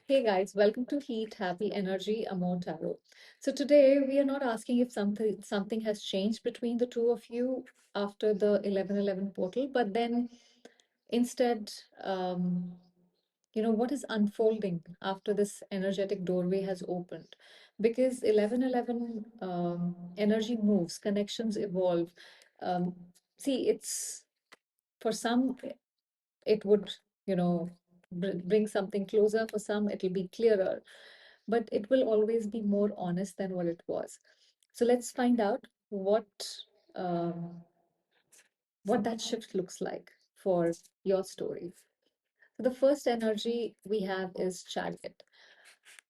Hey guys, welcome to Heat, Happy Energy, Amor Tarot. So today we are not asking if something has changed between the two of you after the 1111 portal, but then instead, um, what is unfolding after this energetic doorway has opened? Because 1111 energy moves, connections evolve. Um, See, it's for some it would bring something closer. For some it'll be clearer, but it will always be more honest than what it was. So let's find out um, what that shift looks like for your story. So the first energy we have is chariot.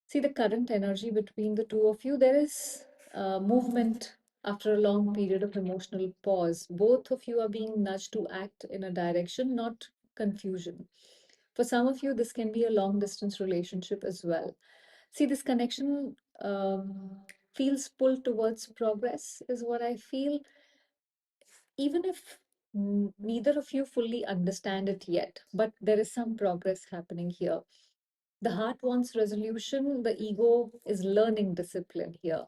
See the current energy between the two of you. There is movement after a long period of emotional pause. Both of you are being nudged to act in a direction, not confusion. For some of you, this can be a long distance relationship as well. See, this connection feels pulled towards progress, is what I feel, even if neither of you fully understand it yet, but there is some progress happening here. The heart wants resolution, the ego is learning discipline here.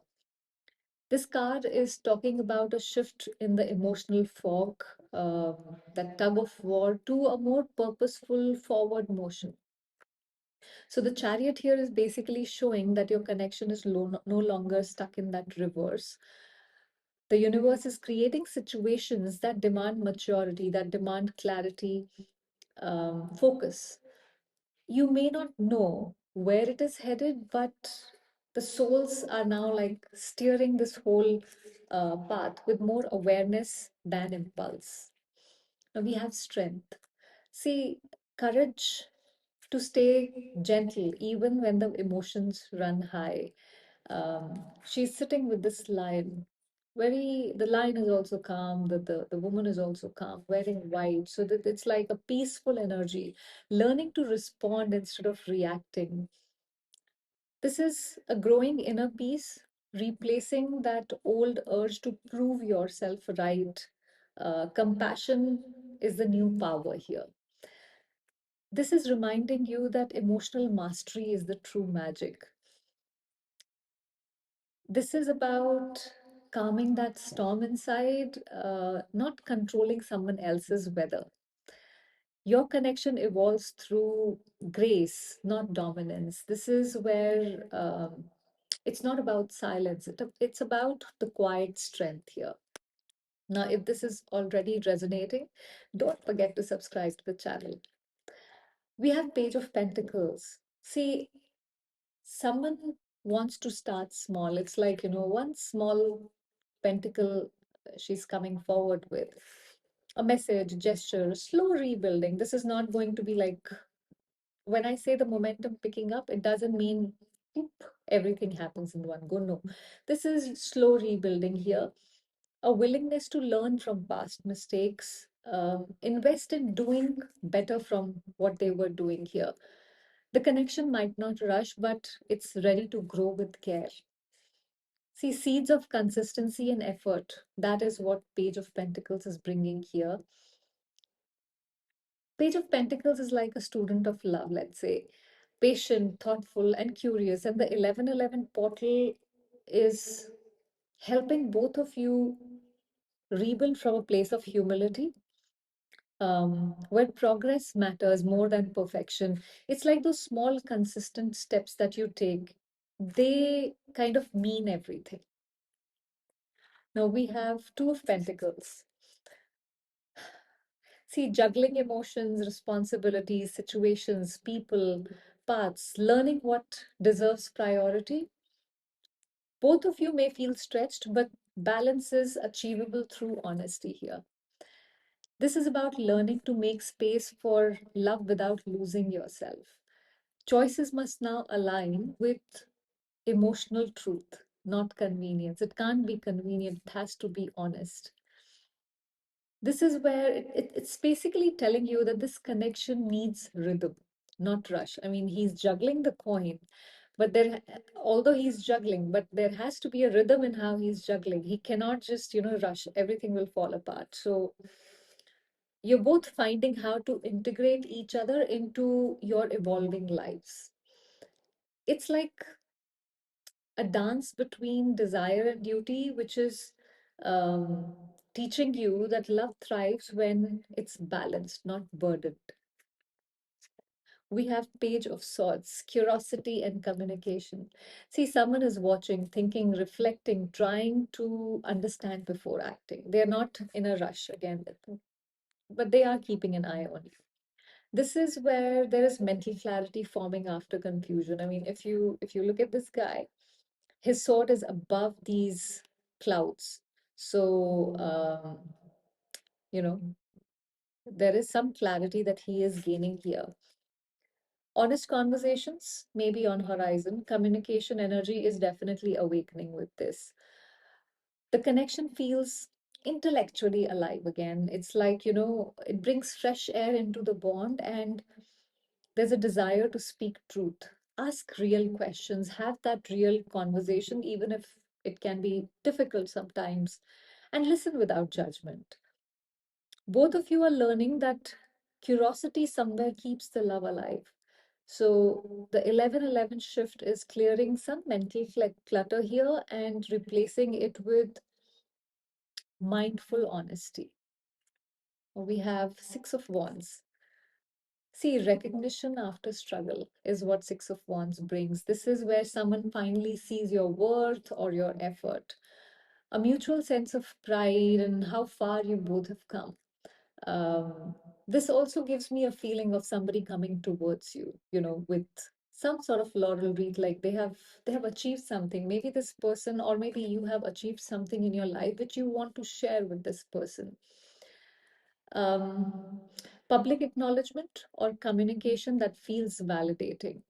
This card is talking about a shift in the emotional fog, that tug of war to a more purposeful forward motion. So the chariot here is basically showing that your connection is no longer stuck in that reverse. The universe is creating situations that demand maturity, that demand clarity, focus. You may not know where it is headed, but the souls are now like steering this whole path with more awareness than impulse. Now we have strength. See, courage to stay gentle even when the emotions run high. She's sitting with this lion. The lion is also calm, the woman is also calm, wearing white, so that it's like a peaceful energy, learning to respond instead of reacting. This is a growing inner peace, replacing that old urge to prove yourself right. Compassion is the new power here. This is reminding you that emotional mastery is the true magic. This is about calming that storm inside, not controlling someone else's weather. Your connection evolves through grace, not dominance. This is where it's not about silence, it's about the quiet strength here. Now, if this is already resonating, don't forget to subscribe to the channel. We have Page of Pentacles. See, someone wants to start small. It's like, one small pentacle she's coming forward with. A message, gesture, slow rebuilding. This is not going to be like, when I say the momentum picking up, it doesn't mean whoop, everything happens in one go. No, this is slow rebuilding here. A willingness to learn from past mistakes, invest in doing better from what they were doing here. The connection might not rush, but it's ready to grow with care. See, seeds of consistency and effort. That is what Page of Pentacles is bringing here. Page of Pentacles is like a student of love, let's say, patient, thoughtful, and curious. And the 1111 portal is helping both of you rebuild from a place of humility, where progress matters more than perfection. It's like those small, consistent steps that you take, they kind of mean everything. Now we have Two of Pentacles. See, juggling emotions, responsibilities, situations, people, paths, learning what deserves priority. Both of you may feel stretched, but balance is achievable through honesty here. This is about learning to make space for love without losing yourself. Choices must now align with emotional truth, not convenience. It can't be convenient, it has to be honest. This is where it's basically telling you that this connection needs rhythm, not rush. I mean, he's juggling the coin, but although he's juggling, but there has to be a rhythm in how he's juggling. He cannot just, rush. Everything will fall apart. So you're both finding how to integrate each other into your evolving lives. It's like a dance between desire and duty, which is um, teaching you that love thrives when it's balanced, not burdened. We have Page of Swords, curiosity and communication. See, someone is watching, thinking, reflecting, trying to understand before acting. They're not in a rush again, but they are keeping an eye on you. This is where there is mental clarity forming after confusion. I mean, if you look at this guy, his sword is above these clouds. So you know, there is some clarity that he is gaining here. Honest conversations maybe on horizon. Communication energy is definitely awakening with this. The connection feels intellectually alive again. It's like, it brings fresh air into the bond, and there's a desire to speak truth, ask real questions, have that real conversation, even if it can be difficult sometimes, and listen without judgment. Both of you are learning that curiosity somewhere keeps the love alive. So the 1111 shift is clearing some mental clutter here and replacing it with mindful honesty. We have Six of Wands. See, recognition after struggle is what Six of Wands brings. This is where someone finally sees your worth or your effort, a mutual sense of pride and how far you both have come. This also gives me a feeling of somebody coming towards you, with some sort of laurel wreath, like they have achieved something. Maybe this person, or maybe you have achieved something in your life which you want to share with this person. um, Public acknowledgement or communication that feels validating.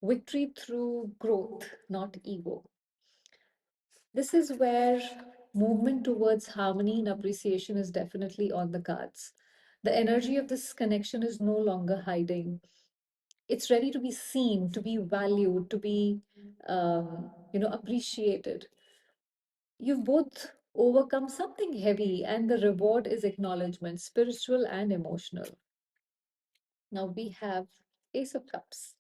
Victory through growth, not ego. This is where movement towards harmony and appreciation is definitely on the cards. The energy of this connection is no longer hiding. It's ready to be seen, to be valued, to be, appreciated. You've both overcome something heavy, and the reward is acknowledgement, spiritual and emotional. Now we have Ace of Cups.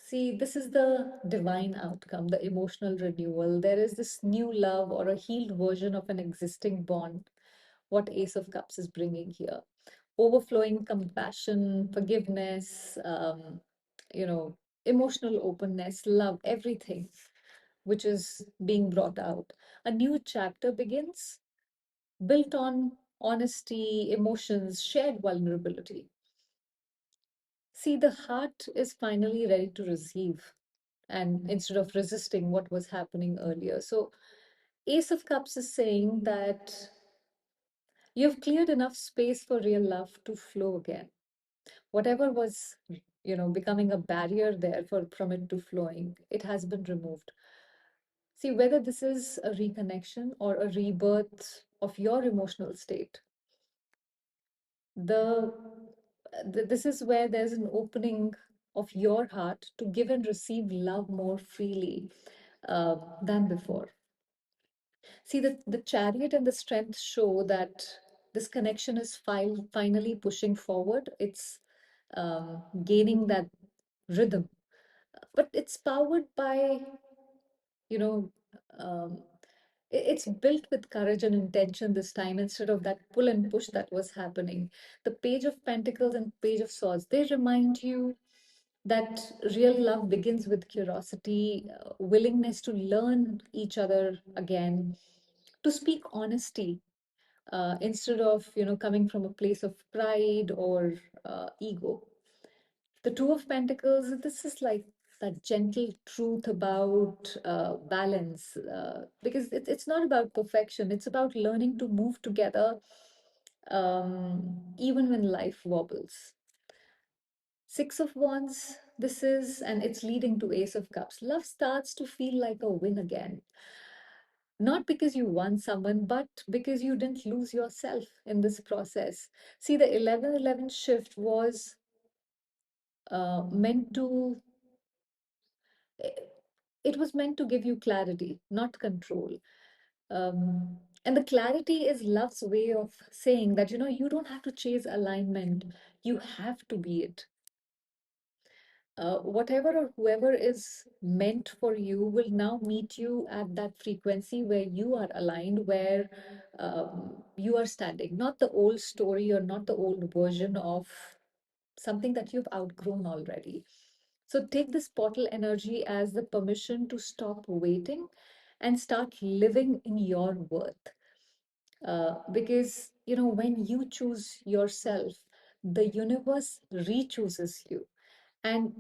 See, this is the divine outcome, the emotional renewal. There is this new love or a healed version of an existing bond, what Ace of Cups is bringing here. Overflowing compassion, forgiveness, you know, emotional openness, love, everything which is being brought out. A new chapter begins, built on honesty, emotions, shared vulnerability. See, the heart is finally ready to receive, and instead of resisting what was happening earlier. So, Ace of Cups is saying that you've cleared enough space for real love to flow again. Whatever was, becoming a barrier there for from it to flowing, it has been removed. See, whether this is a reconnection or a rebirth of your emotional state, the this is where there's an opening of your heart to give and receive love more freely than before. See, the chariot and the strength show that this connection is finally pushing forward. It's gaining that rhythm, but it's powered by, you know, um, it's built with courage and intention this time instead of that pull and push that was happening. The Page of Pentacles and Page of Swords, they remind you that real love begins with curiosity, willingness to learn each other again, to speak honesty instead of, coming from a place of pride or ego. The Two of Pentacles, this is like that gentle truth about balance, because it's not about perfection, it's about learning to move together even when life wobbles. Six of Wands, this is, and it's leading to Ace of Cups. Love starts to feel like a win again. Not because you won someone, but because you didn't lose yourself in this process. See, the 1111 shift was meant to, it was meant to give you clarity, not control. And the clarity is love's way of saying that, you don't have to chase alignment, you have to be it. whatever or whoever is meant for you will now meet you at that frequency where you are aligned, where you are standing, not the old story or not the old version of something that you've outgrown already. So take this portal energy as the permission to stop waiting and start living in your worth. Because, when you choose yourself, the universe re-chooses you. And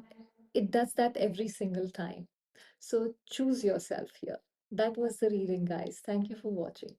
it does that every single time. So choose yourself here. That was the reading, guys. Thank you for watching.